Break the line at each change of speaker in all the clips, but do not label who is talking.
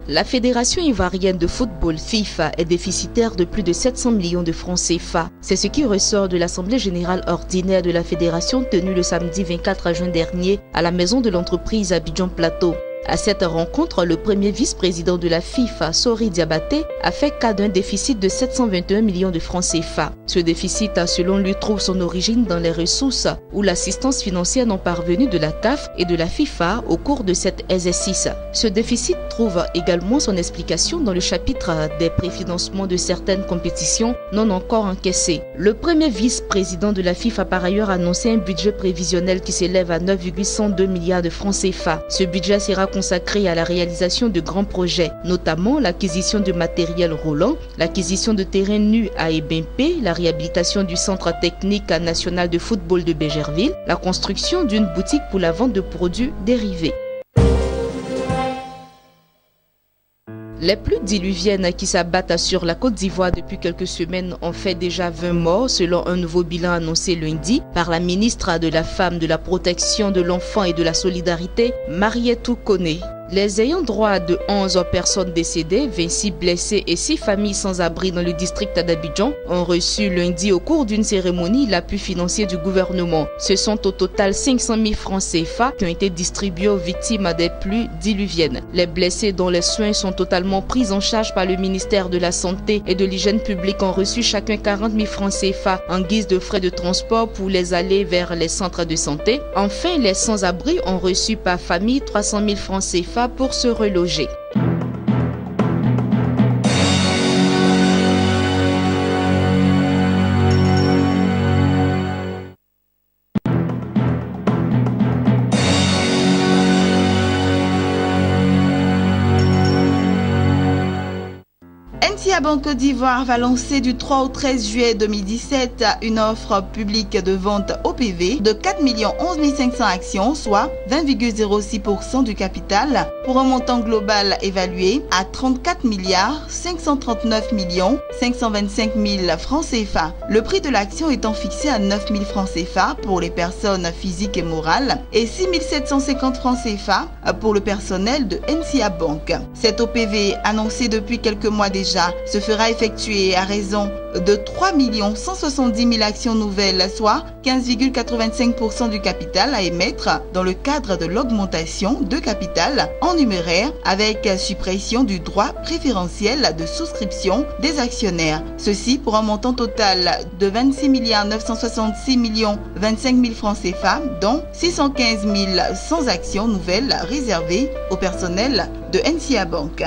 La Fédération ivoirienne de football FIFA est déficitaire de plus de 700 millions de francs CFA. C'est ce qui ressort de l'Assemblée générale ordinaire de la Fédération tenue le samedi 24 juin dernier à la maison de l'entreprise Abidjan Plateau. À cette rencontre, le premier vice-président de la FIFA, Sori Diabaté, a fait cas d'un déficit de 721 millions de francs CFA. Ce déficit, selon lui, trouve son origine dans les ressources ou l'assistance financière non parvenue de la CAF et de la FIFA au cours de cet exercice. Ce déficit trouve également son explication dans le chapitre des préfinancements de certaines compétitions non encore encaissées. Le premier vice-président de la FIFA a par ailleurs annoncé un budget prévisionnel qui s'élève à 9,102 milliards de francs CFA. Ce budget sera consacré à la réalisation de grands projets, notamment l'acquisition de matériel roulant, l'acquisition de terrains nus à Ebimpe, la réhabilitation du centre technique national de football de Bégerville, la construction d'une boutique pour la vente de produits dérivés. Les pluies diluviennes qui s'abattent sur la Côte d'Ivoire depuis quelques semaines ont fait déjà 20 morts selon un nouveau bilan annoncé lundi par la ministre de la Femme, de la Protection de l'Enfant et de la Solidarité, Marietou Koné. Les ayants droit de 11 personnes décédées, 26 blessés et 6 familles sans abri dans le district d'Abidjan ont reçu lundi au cours d'une cérémonie l'appui financier du gouvernement. Ce sont au total 500 000 francs CFA qui ont été distribués aux victimes des pluies diluviennes. Les blessés dont les soins sont totalement pris en charge par le ministère de la Santé et de l'Hygiène publique ont reçu chacun 40 000 francs CFA en guise de frais de transport pour les aller vers les centres de santé. Enfin, les sans-abri ont reçu par famille 300 000 francs CFA pour se reloger.
NCA Banque Côte d'Ivoire va lancer du 3 au 13 juillet 2017 une offre publique de vente OPV de 4 11 500 actions, soit 20,06% du capital, pour un montant global évalué à 34 539 525 000 francs CFA. Le prix de l'action étant fixé à 9 000 francs CFA pour les personnes physiques et morales et 6 750 francs CFA pour le personnel de NCA Banque. Cette OPV, annoncée depuis quelques mois déjà, se fera effectuer à raison de 3 170 000 actions nouvelles, soit 15,85% du capital à émettre dans le cadre de l'augmentation de capital en numéraire avec suppression du droit préférentiel de souscription des actionnaires. Ceci pour un montant total de 26 966 25 000 francs CFA, dont 615 100 actions nouvelles réservées au personnel de NCA Banque.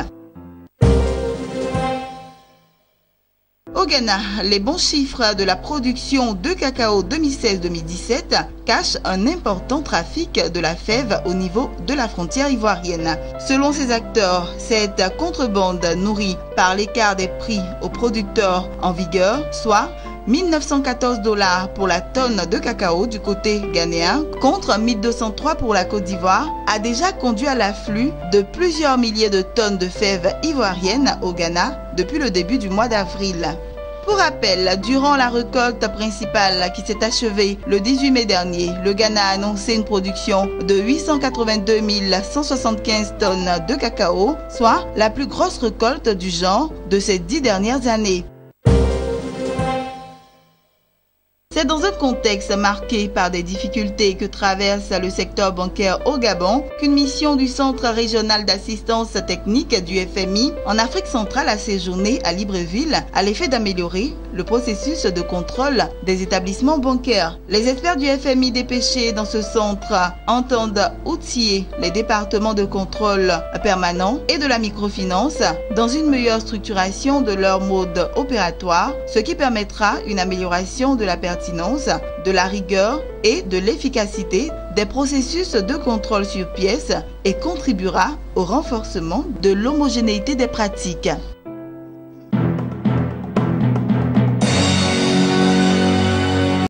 Au Ghana, les bons chiffres de la production de cacao 2016-2017 cachent un important trafic de la fève au niveau de la frontière ivoirienne. Selon ces acteurs, cette contrebande nourrie par l'écart des prix aux producteurs en vigueur, soit 1 914 $ pour la tonne de cacao du côté ghanéen contre 1 203 pour la Côte d'Ivoire, a déjà conduit à l'afflux de plusieurs milliers de tonnes de fèves ivoiriennes au Ghana depuis le début du mois d'avril. Pour rappel, durant la récolte principale qui s'est achevée le 18 mai dernier, le Ghana a annoncé une production de 882 175 tonnes de cacao, soit la plus grosse récolte du genre de ces 10 dernières années. C'est dans un contexte marqué par des difficultés que traverse le secteur bancaire au Gabon qu'une mission du Centre régional d'assistance technique du FMI en Afrique centrale a séjourné à Libreville à l'effet d'améliorer le processus de contrôle des établissements bancaires. Les experts du FMI dépêchés dans ce centre entendent outiller les départements de contrôle permanent et de la microfinance dans une meilleure structuration de leur mode opératoire, ce qui permettra une amélioration de la pertinence, de la rigueur et de l'efficacité des processus de contrôle sur pièces et contribuera au renforcement de l'homogénéité des pratiques.